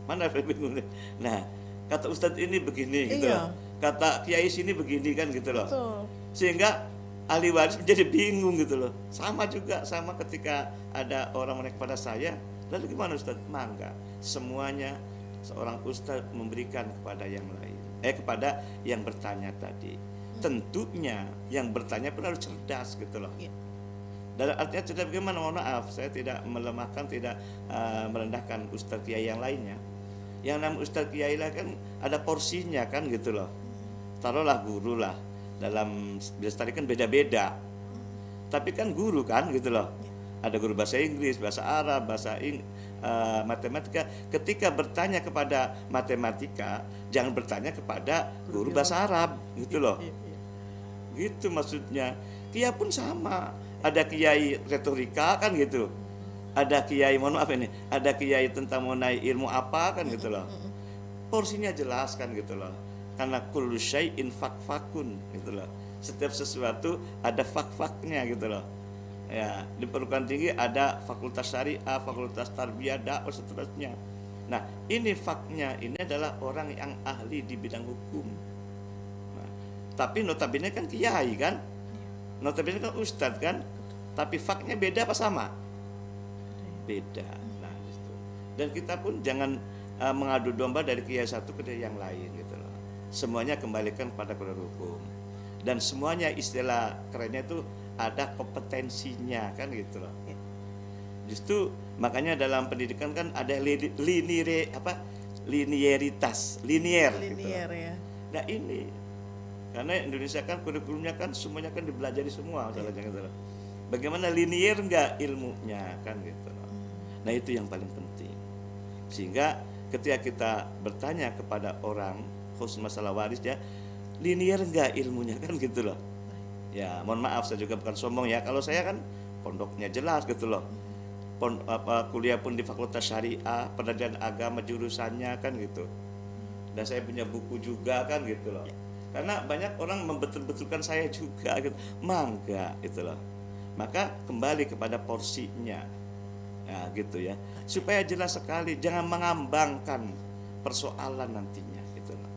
Mana bingung? Nah, kata Ustadz ini begini gitu Iya. loh. Kata Kiai sini begini kan gitu loh. Betul. Sehingga ahli waris menjadi bingung gitu loh. Sama ketika ada orang menanya kepada saya, lalu gimana Ustadz? Mangga semuanya seorang ustadz memberikan kepada yang lain, kepada yang bertanya tadi. Tentunya yang bertanya pun harus cerdas gitu loh. Iya. Dan artinya cerdas bagaimana? Mohon maaf, saya tidak melemahkan, tidak merendahkan ustadz kiai yang lainnya. Yang namanya ustadz kiai lah kan ada porsinya kan gitu loh. Taruhlah guru lah, dalam tadi kan beda-beda. Tapi kan guru kan gitu loh. Ada guru bahasa Inggris, bahasa Arab, matematika. Ketika bertanya kepada matematika, jangan bertanya kepada guru bahasa Arab gitu loh. Gitu maksudnya. Kiai pun sama. Ada kiai retorika kan gitu. Ada kiai, mohon maaf ini, ada kiai tentang mengenai ilmu apa kan gitu loh. Porsinya jelas kan gitu loh. Karena kullu syai'in fakun gitu loh. Setiap sesuatu ada fak-faknya gitu loh. Ya, di perguruan tinggi ada fakultas syariah, fakultas tarbiyah, dakwah seterusnya. Nah, ini faknya, ini adalah orang yang ahli di bidang hukum. Nah, tapi notabene kan kiai kan, notabene kan ustadz kan, tapi faknya beda apa sama? Beda. Nah, gitu. Dan kita pun jangan mengadu domba dari kiai satu ke yang lain gitu loh. Semuanya kembalikan pada koridor hukum. Dan semuanya istilah kerennya itu ada kompetensinya kan gitu loh. Justru makanya dalam pendidikan kan ada linearitas, linier gitu loh. Ya. Nah ini karena Indonesia kan kurikulumnya kan semuanya kan dipelajari semua masalahnya gitu loh. Bagaimana linier enggak ilmunya kan gitu loh. Nah itu yang paling penting. Sehingga ketika kita bertanya kepada orang khusus masalah waris ya, linear enggak ilmunya kan gitu loh. Ya mohon maaf saya juga bukan sombong ya, kalau saya kan pondoknya jelas gitu loh. Kuliah pun di Fakultas Syariah, Peradilan Agama jurusannya kan gitu. Dan saya punya buku juga kan gitu loh. Karena banyak orang membetul-betulkan saya juga gitu. Mangga gitu loh. Maka kembali kepada porsinya. Ya gitu ya. Supaya jelas sekali, jangan mengambangkan persoalan nantinya gitu loh.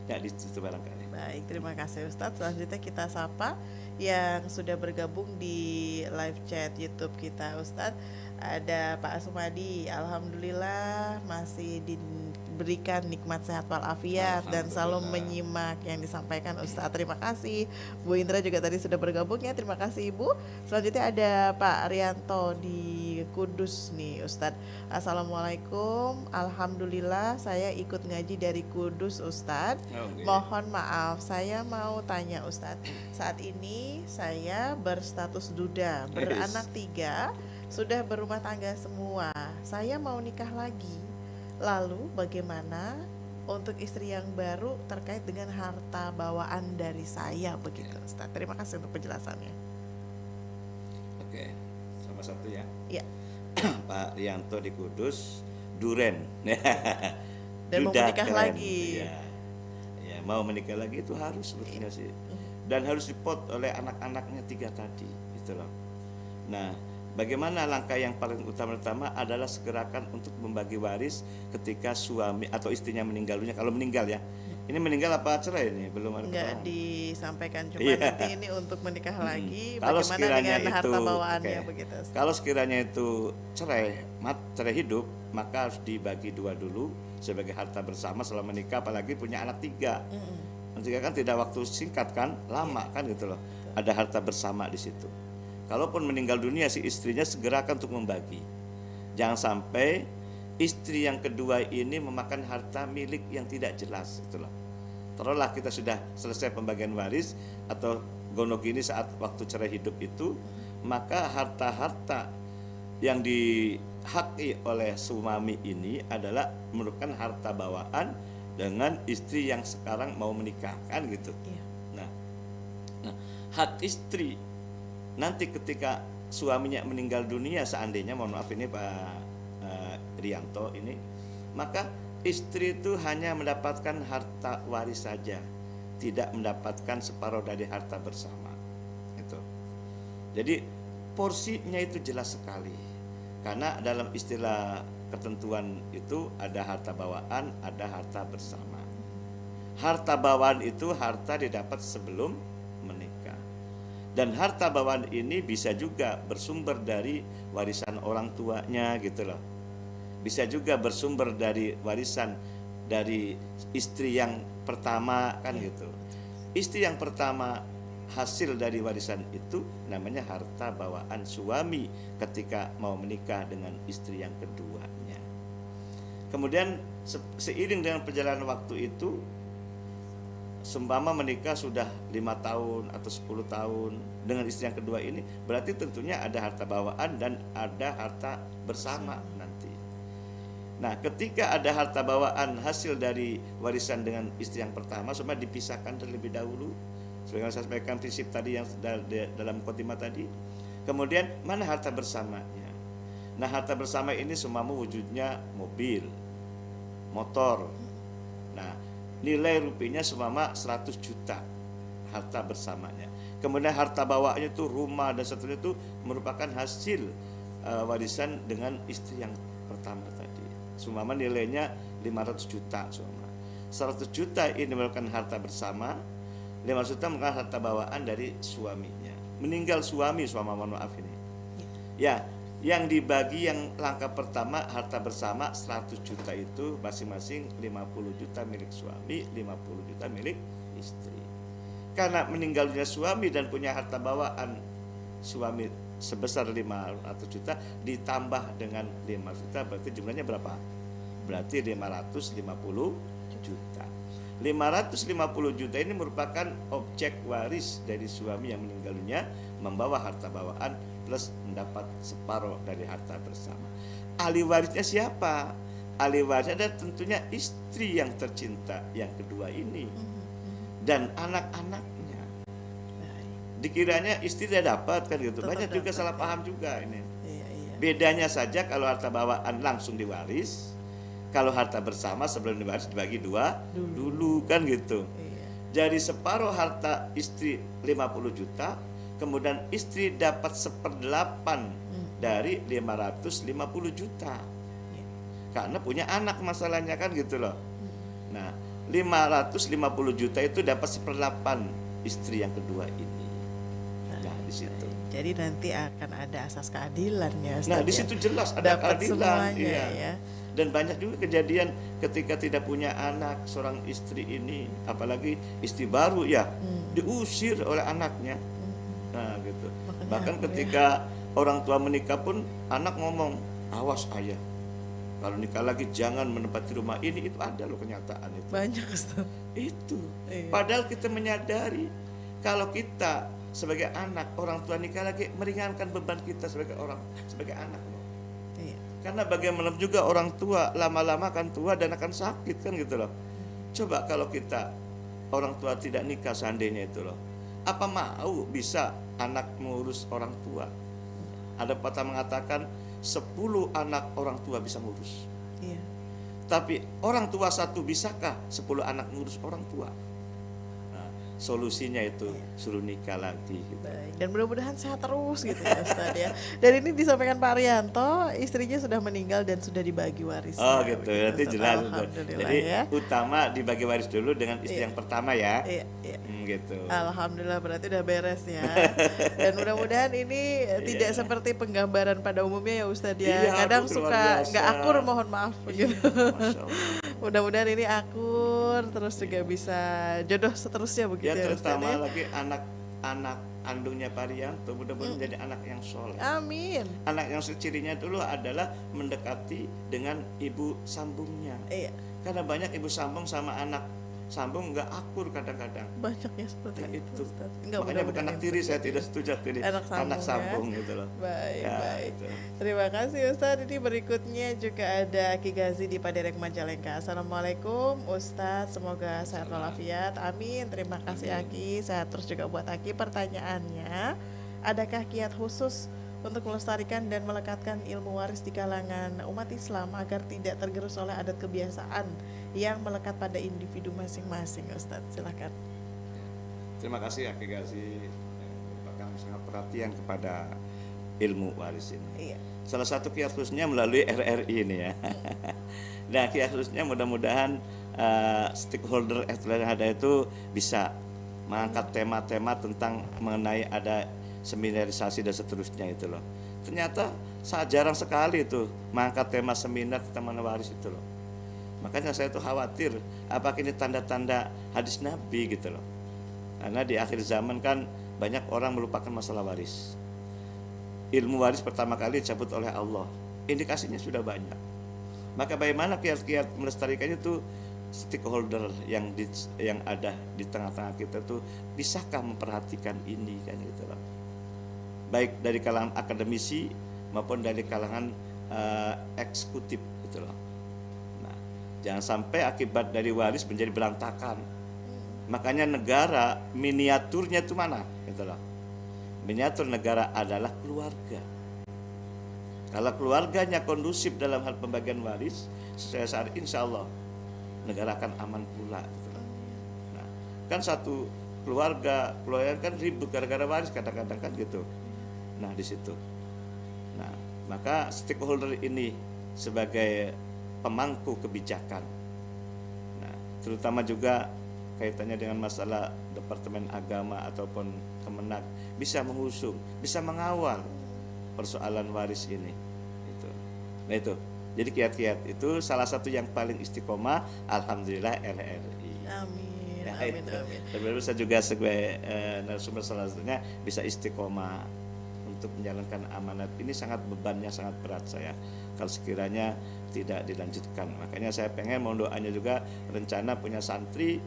Ya di situ barangkali. Baik, terima kasih Ustadz. Selanjutnya kita sapa yang sudah bergabung di live chat YouTube kita Ustadz. Ada Pak Sumadi, alhamdulillah masih diberikan nikmat sehat walafiat dan selalu menyimak yang disampaikan Ustadz. Terima kasih. Bu Indra juga tadi sudah bergabung ya, terima kasih Ibu. Selanjutnya ada Pak Rianto di Kudus nih Ustadz. Assalamualaikum, alhamdulillah saya ikut ngaji dari Kudus Ustadz. Mohon maaf, saya mau tanya Ustadz. Saat ini saya berstatus duda, beranak 3, sudah berumah tangga semua. Saya mau nikah lagi. Lalu bagaimana untuk istri yang baru terkait dengan harta bawaan dari saya begitu Ustaz. Terima kasih untuk penjelasannya. Oke, sama satu ya. Iya. Pak Rianto di Kudus, Duren. Dan mau menikah lagi. Ya, mau menikah lagi itu harus sebetulnya sih. Dan harus dipot oleh anak-anaknya 3 tadi, gitu loh. Nah, bagaimana langkah yang paling utama adalah segerakan untuk membagi waris ketika suami atau istrinya meninggal dunia. Kalau meninggal ya, ini meninggal apa cerai ini belum ada. Enggak disampaikan, cuma Iya. nanti ini untuk menikah lagi. Kalau bagaimana sekiranya dengan harta itu, bawaannya oke. begitu. Ustaz. Kalau sekiranya itu cerai hidup, maka harus dibagi 2 dulu sebagai harta bersama setelah menikah, apalagi punya anak 3. Nanti kan tidak waktu singkat kan, lama kan gitu loh. Ada harta bersama di situ. Kalaupun meninggal dunia si istrinya segerakan untuk membagi. Jangan sampai istri yang kedua ini memakan harta milik yang tidak jelas gitu loh. Taruhlah kita sudah selesai pembagian waris atau gonogini saat waktu cerai hidup itu, maka harta-harta yang dihaki oleh suami ini adalah merupakan harta bawaan dengan istri yang sekarang mau menikah kan gitu. Iya. Nah, hak istri nanti ketika suaminya meninggal dunia, seandainya mohon maaf ini Pak Rianto ini, maka istri itu hanya mendapatkan harta waris saja, tidak mendapatkan separuh dari harta bersama. Itu. Jadi porsinya itu jelas sekali. Karena dalam istilah ketentuan itu ada harta bawaan, ada harta bersama. Harta bawaan itu harta didapat sebelum menikah. Dan harta bawaan ini bisa juga bersumber dari warisan orang tuanya gitu loh. Bisa juga bersumber dari warisan dari istri yang pertama kan gitu. Istri yang pertama hasil dari warisan itu namanya harta bawaan suami ketika mau menikah dengan istri yang keduanya. Kemudian seiring dengan perjalanan waktu itu, seumpama menikah sudah 5 tahun atau 10 tahun dengan istri yang kedua ini, berarti tentunya ada harta bawaan dan ada harta bersama nanti. Nah, ketika ada harta bawaan hasil dari warisan dengan istri yang pertama, semua dipisahkan terlebih dahulu. Sebagaimana saya sampaikan prinsip tadi yang dalam khotimah tadi. Kemudian mana harta bersamanya? Nah, harta bersama ini semua wujudnya mobil, motor. Nah, nilai rupiahnya semua 100 juta harta bersamanya. Kemudian harta bawaannya itu rumah dan seterusnya itu merupakan hasil warisan dengan istri yang pertama tadi. Semua nilainya 500 juta semua. 100 juta ini merupakan harta bersama, 500 juta merupakan harta bawaan dari suaminya. Meninggal suami mohon maaf ini. Ya, yang dibagi yang langkah pertama harta bersama 100 juta itu masing-masing 50 juta milik suami, 50 juta milik istri. Karena meninggal dunia suami dan punya harta bawaan suami sebesar 500 juta ditambah dengan 5 juta berarti jumlahnya berapa? Berarti 550 juta. 550 juta ini merupakan objek waris dari suami yang meninggal dunia, membawa harta bawaan plus mendapat separuh dari harta bersama. ahli warisnya siapa? Ahli warisnya adalah tentunya istri yang tercinta yang kedua ini dan anak-anaknya. Dikiranya istri tidak dapat kan gitu. Tetap Banyak juga dapat, salah ya. paham juga ini. Iya, iya. Bedanya saja kalau harta bawaan langsung diwaris, kalau harta bersama sebelum diwaris dibagi dua dulu kan gitu. Iya. Jadi separuh harta istri 50 juta, kemudian istri dapat 1/8 dari 550 juta. Karena punya anak masalahnya kan gitu loh. Nah, 550 juta itu dapat 1/8 istri yang kedua ini. Nah, di situ. Jadi nanti akan ada asas keadilan ya Ustaz, Nah, di ya? situ jelas ada Dapat keadilan, semuanya, iya. ya. Dan banyak juga kejadian ketika tidak punya anak seorang istri ini, apalagi istri baru ya, diusir oleh anaknya. Nah, gitu. Makanya Bahkan aku, ketika orang tua menikah pun anak ngomong, "Awas ayah, kalau nikah lagi jangan menempati rumah ini." Itu ada loh kenyataan itu. Banyak Ustaz. Itu. Iya. Padahal kita menyadari kalau kita sebagai anak, orang tua nikah lagi meringankan beban kita sebagai anak loh. Iya. Karena bagaimana juga orang tua lama-lama akan tua dan akan sakit kan gitu loh. Coba kalau kita orang tua tidak nikah seandainya itu loh. Apa mau bisa anak mengurus orang tua? Ada pepatah mengatakan 10 anak orang tua bisa ngurus. Iya. Tapi orang tua satu bisakah 10 anak ngurus orang tua? Nah, solusinya itu suruh nikah lagi gitu. Baik. Dan mudah-mudahan sehat terus gitu ya Ustaz ya. Dan ini disampaikan Pak Arianto, istrinya sudah meninggal dan sudah dibagi warisnya. Oh gitu, begitu, nanti Ustaz. jelas. Alhamdulillah Jadi ya. utama dibagi waris dulu dengan istri Iya. yang pertama ya. Iya, iya. Gitu. Alhamdulillah berarti udah beres ya. Dan mudah-mudahan ini tidak seperti penggambaran pada umumnya ya Ustadz ya. Iya, Kadang aduh, suka luar biasa. nggak akur, mohon maaf Iya, begitu. Masya Allah. Mudah-mudahan ini akur terus juga bisa jodoh seterusnya begitu Ya ya, Ustadz terutama ya. lagi anak kandungnya Pak Rianto mudah-mudahan menjadi anak yang soleh. Amin. Anak yang cirinya dulu adalah mendekati dengan ibu sambungnya. Iya, Karena banyak ibu sambung sama anak sambung nggak akur kadang-kadang. banyak ya seperti Nah, itu, itu. Ustadz. Enggak, Makanya bukan mudah-mudahan anak yang tiri, saya terjadi. tidak setuju tiri. Anak sambung, sambung gitu loh. Baik, Ya, baik. itu. Terima kasih Ustadz. Ini berikutnya juga ada Ki Gazi di Paderek Majalengka. Assalamualaikum Ustadz, semoga sehat walafiat. Amin. Terima kasih Aki. Sehat terus juga buat Aki. Pertanyaannya, adakah kiat khusus untuk melestarikan dan melekatkan ilmu waris di kalangan umat Islam agar tidak tergerus oleh adat kebiasaan yang melekat pada individu masing-masing, Ustadz? Silakan. Terima kasih Aki Gazi yang merupakan sangat perhatian kepada ilmu waris ini. Iya. Salah satu kiat khususnya melalui RRI ini ya. Nah kiat khususnya mudah-mudahan stakeholder yang ada itu bisa mengangkat tema-tema tentang mengenai ada seminarisasi dan seterusnya itu loh. Ternyata sangat jarang sekali itu mengangkat tema seminar tentang mengenai waris itu loh. Makanya saya tuh khawatir apakah ini tanda-tanda hadis Nabi gitu loh. Karena di akhir zaman kan banyak orang melupakan masalah waris. Ilmu waris pertama kali dicabut oleh Allah. Indikasinya sudah banyak. Maka bagaimana kiat-kiat melestarikannya itu stakeholder yang ada di tengah-tengah kita tuh bisakah memperhatikan ini kan gitu loh. Baik dari kalangan akademisi maupun dari kalangan eksekutif gitu loh. Nah, jangan sampai akibat dari waris menjadi berantakan. Makanya negara miniaturnya itu mana gitu loh. Miniatur negara adalah keluarga. Kalau keluarganya kondusif dalam hal pembagian waris, saya saat insya Allah negara akan aman pula. Gitu. Nah, kan satu keluarga kan ribut gara-gara waris kadang-kadang kan gitu. Nah di situ. Nah maka stakeholder ini sebagai pemangku kebijakan. Nah terutama juga kaitannya dengan masalah Departemen Agama ataupun Kemenak bisa mengusung, bisa mengawal persoalan waris ini. Gitu. Nah itu. Jadi kiat-kiat itu salah satu yang paling istiqomah, alhamdulillah RRI. Amin. Ya, Amin. itu. Amin. Dan bisa juga sebagai narasumber salah satunya bisa istiqomah untuk menjalankan amanat ini sangat bebannya sangat berat saya kalau sekiranya tidak dilanjutkan. Makanya saya pengen mohon doanya juga rencana punya santri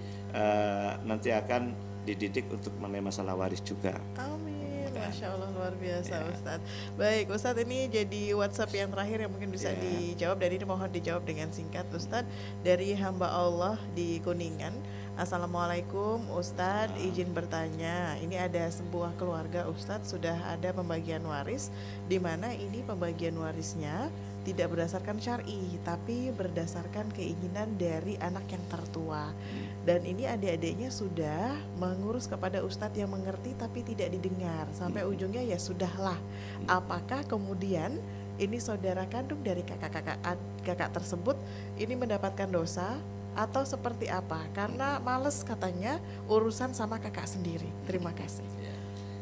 nanti akan dididik untuk mengenai masalah waris juga. Amin. Masya Allah, luar biasa Ustadz. Baik Ustadz, ini jadi WhatsApp yang terakhir yang mungkin bisa dijawab, dan ini mohon dijawab dengan singkat Ustadz. Dari hamba Allah di Kuningan. Assalamualaikum Ustadz, izin bertanya, ini ada sebuah keluarga Ustadz sudah ada pembagian waris, di mana ini pembagian warisnya tidak berdasarkan syar'i, tapi berdasarkan keinginan dari anak yang tertua. Dan ini adik-adiknya sudah mengurus kepada ustadz yang mengerti tapi tidak didengar. Sampai ujungnya ya sudahlah. Apakah kemudian ini saudara kandung dari kakak tersebut ini mendapatkan dosa atau seperti apa? Karena males katanya urusan sama kakak sendiri. Terima kasih.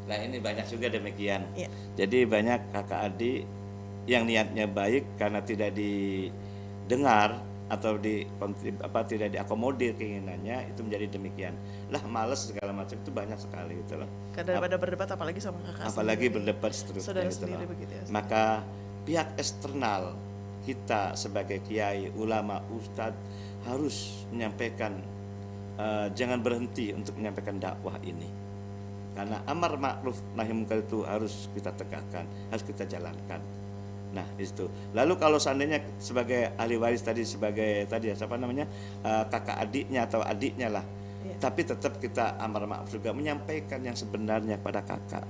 Nah ini banyak juga demikian. Ya. Jadi banyak kakak adik yang niatnya baik karena tidak didengar atau tidak diakomodir keinginannya, itu menjadi demikian. Lah males segala macam itu banyak sekali gitu loh. Daripada berdebat apalagi sama kakak apalagi sendiri. berdebat seterusnya Saudara gitu sendiri loh. begitu ya. Maka pihak eksternal kita sebagai kiai, ulama, ustadz harus menyampaikan, jangan berhenti untuk menyampaikan dakwah ini. Karena amar ma'ruf nahi munkar itu harus kita tegakkan, harus kita jalankan. Nah itu. Lalu kalau seandainya sebagai ahli waris sebagai kakak adiknya atau adiknya lah, tapi tetap kita amar ma'ruf juga menyampaikan yang sebenarnya pada kakak.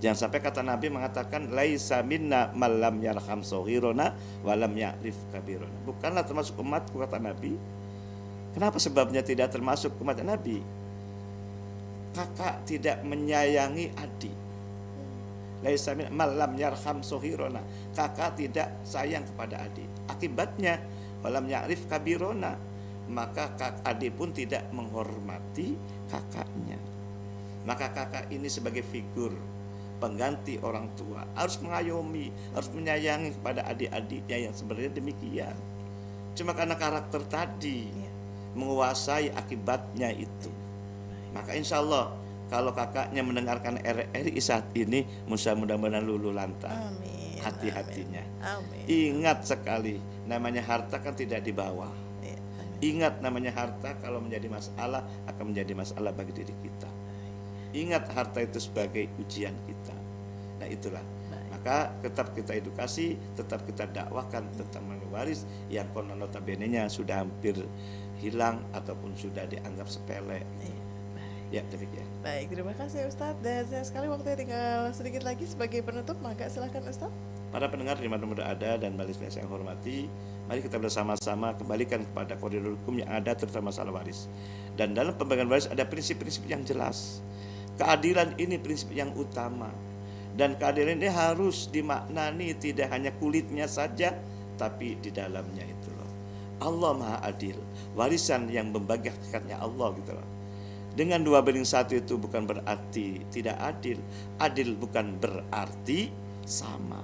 Jangan sampai kata Nabi mengatakan laisa minna man lam yarham shaghirana wa lam ya'rif kabirana. Bukanlah termasuk umatku kata Nabi. Kenapa sebabnya tidak termasuk umat Nabi? Kakak tidak menyayangi adik. Laisa min man lam yarham shaghirana. Kakak tidak sayang kepada adik. Akibatnya wa lam ya'rif kabirana. Maka adik pun tidak menghormati kakaknya. Maka kakak ini sebagai figur pengganti orang tua harus mengayomi, harus menyayangi kepada adik-adiknya yang sebenarnya demikian. Cuma karena karakter tadi menguasai akibatnya itu. Maka insya Allah kalau kakaknya mendengarkan RRI saat ini, mudah-mudahan luluh lantak hati-hatinya. Amin. Ingat sekali, namanya harta kan tidak dibawa. Ingat namanya harta kalau menjadi masalah akan menjadi masalah bagi diri kita. Ingat harta itu sebagai ujian kita. Nah itulah. Maka tetap kita edukasi, tetap kita dakwahkan tentang waris yang konon notabene-nya sudah hampir hilang ataupun sudah dianggap sepele. Ya demikian. Baik, terima kasih Ustadz. Dan sayang sekali waktunya tinggal sedikit lagi sebagai penutup, maka silakan Ustadz. Para pendengar di mana-mana ada dan majelis yang hormati, mari kita bersama-sama kembalikan kepada koridor hukum yang ada terutama masalah waris. Dan dalam pembagian waris ada prinsip-prinsip yang jelas. Keadilan ini prinsip yang utama. Dan keadilan ini harus dimaknani tidak hanya kulitnya saja, tapi di dalamnya itu loh. Allah Maha Adil. Warisan yang membagi hakikatnya Allah gitu loh. Dengan 2:1 itu bukan berarti tidak adil. Adil bukan berarti sama.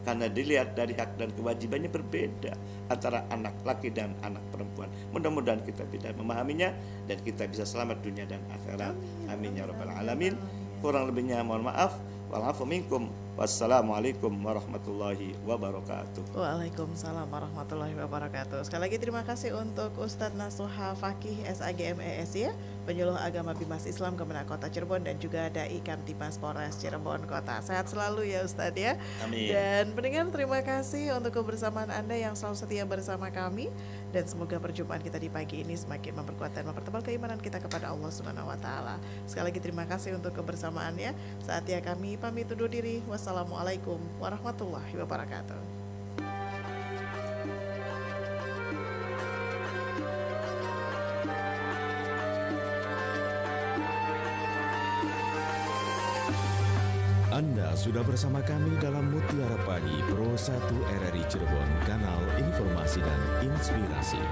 Karena dilihat dari hak dan kewajibannya berbeda antara anak laki dan anak perempuan. Mudah-mudahan kita bisa memahaminya dan kita bisa selamat dunia dan akhirat. Amin ya rabbal alamin. Kurang lebihnya mohon maaf. Wa'afu minkum. Wassalamualaikum warahmatullahi wabarakatuh. Waalaikumsalam warahmatullahi wabarakatuh. Sekali lagi terima kasih untuk Ustadz Nasuha Fakih SAGMES ya, penyuluh agama Bimas Islam Kemenak Kota Cirebon, dan juga Dai Kamtipas Polres Cirebon Kota. Sehat selalu ya Ustadz ya. Amin. Dan pendengar terima kasih untuk kebersamaan Anda yang selalu setia bersama kami, dan semoga perjumpaan kita di pagi ini semakin memperkuat dan mempertebal keimanan kita kepada Allah Subhanahu wa taala. Sekali lagi terima kasih untuk kebersamaannya. Saatnya kami pamit undur diri. Wassalamualaikum warahmatullahi wabarakatuh. Anda sudah bersama kami dalam Mutiara Pagi Pro 1 RRI Cirebon, kanal informasi dan inspirasi.